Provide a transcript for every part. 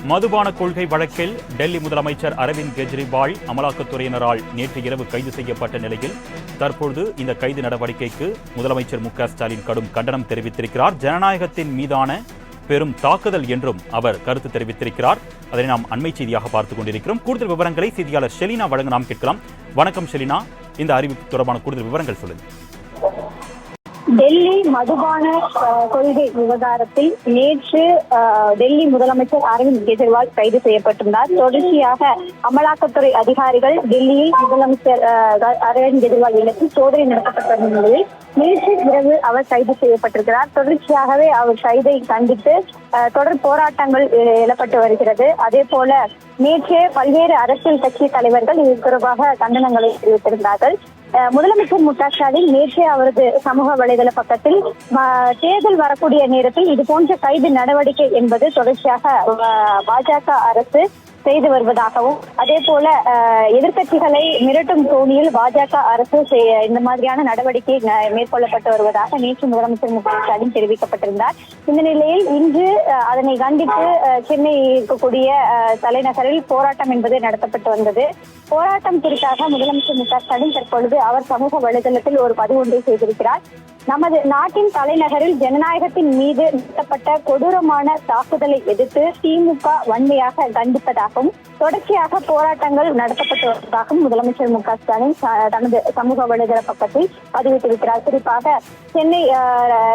மதுபான கொள்கை வழக்கில் டெல்லி முதலமைச்சர் அரவிந்த் கெஜ்ரிவால் அமலாக்கத்துறையினரால் நேற்று இரவு கைது செய்யப்பட்ட நிலையில் தற்பொழுது இந்த கைது நடவடிக்கைக்கு முதலமைச்சர் மு.க.ஸ்டாலின் கடும் கண்டனம் தெரிவித்திருக்கிறார். ஜனநாயகத்தின் மீதான பெரும் தாக்குதல் என்றும் அவர் கருத்து தெரிவித்திருக்கிறார். அதனை நாம் அண்மை செய்தியாக பார்த்துக் கொண்டிருக்கிறோம். கூடுதல் விவரங்களை செய்தியாளர் ஷெலினா வழங்க நாம் கேட்கலாம். வணக்கம் ஷெலினா, இந்த அறிவிப்பு தொடர்பான கூடுதல் விவரங்கள் சொல்லுங்கள். டெல்லி மதுபான கொள்கை விவகாரத்தில் நேற்று டெல்லி முதலமைச்சர் அரவிந்த் கெஜ்ரிவால் கைது செய்யப்பட்டிருந்தார். தொடர்ச்சியாக அமலாக்கத்துறை அதிகாரிகள் டெல்லியில் முதலமைச்சர் அரவிந்த் கெஜ்ரிவால் இல்லத்தில் சோதனை நடத்தப்பட்ட நிலையில் நேற்று இரவு அவர் கைது செய்யப்பட்டிருக்கிறார். தொடர்ச்சியாகவே அவர் கைதை கண்டித்து தொடர் போராட்டங்கள் எழப்பட்டு வருகிறது. அதே போல நேற்று பல்வேறு அரசியல் கட்சி தலைவர்கள் இது தொடர்பாக கண்டனங்களை தெரிவித்திருந்தார்கள். முதலமைச்சர் மு.க.ஸ்டாலின் நேற்று அவரது சமூக வலைதள பக்கத்தில் தேர்தல் வரக்கூடிய நேரத்தில் இது போன்ற கைது நடவடிக்கை என்பது தொடர்ச்சியாக பாஜக அரசு செய்து வருவதாகவும், அதே போல எதிர்கட்சிகளை மிரட்டும் தோணியில் பாஜக அரசு இந்த மாதிரியான நடவடிக்கை மேற்கொள்ளப்பட்டு வருவதாக நேற்று முதலமைச்சர் மு.க.ஸ்டாலின் தெரிவிக்கப்பட்டிருந்தார். இந்த நிலையில் இன்று அதனை கண்டித்து சென்னை இருக்கக்கூடிய தலைநகரில் போராட்டம் என்பது நடத்தப்பட்டு வந்தது. போராட்டம் குறித்தாக முதலமைச்சர் மு.க.ஸ்டாலின் தற்பொழுது அவர் சமூக வலைதளத்தில் ஒரு பதிவு ஒன்றை செய்திருக்கிறார். நமது நாட்டின் தலைநகரில் ஜனநாயகத்தின் மீது நடத்தப்பட்ட கொடூரமான தாக்குதலை எதிர்த்து திமுக வன்மையாக கண்டிப்பதாகவும், தொடர்ச்சியாக போராட்டங்கள் நடத்தப்பட்டு வருவதாகவும் முதலமைச்சர் மு.க.ஸ்டாலின் தனது சமூக வலைதள பக்கத்தில் பதிவிட்டிருக்கிறார். குறிப்பாக சென்னை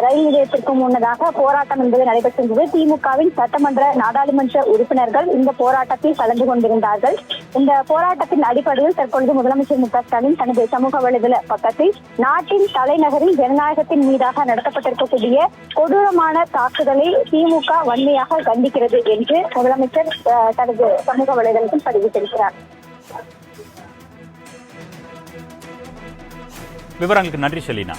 ரயில் நிலையத்திற்கு முன்னதாக போராட்டம் என்பது நடைபெற்றிருந்தது. திமுகவின் சட்டமன்ற நாடாளுமன்ற உறுப்பினர்கள் இந்த போராட்டத்தில் கலந்து கொண்டிருந்தார்கள். இந்த போராட்டத்தின் அடிப்படையில் தற்பொழுது முதலமைச்சர் மு.க.ஸ்டாலின் தனது சமூக வலைதள பக்கத்தில் நாட்டின் தலைநகரில் ஜனநாயகத்தின் மீதாக நடத்தப்பட்டிருக்கக்கூடிய கொடூரமான தாக்குதலை திமுக வன்மையாக கண்டிக்கிறது என்று முதலமைச்சர் தனது சமூக வலைதளத்தில் பதிவிட்டிருக்கிறார். விவரங்களுக்கு நன்றி ஷெலினா.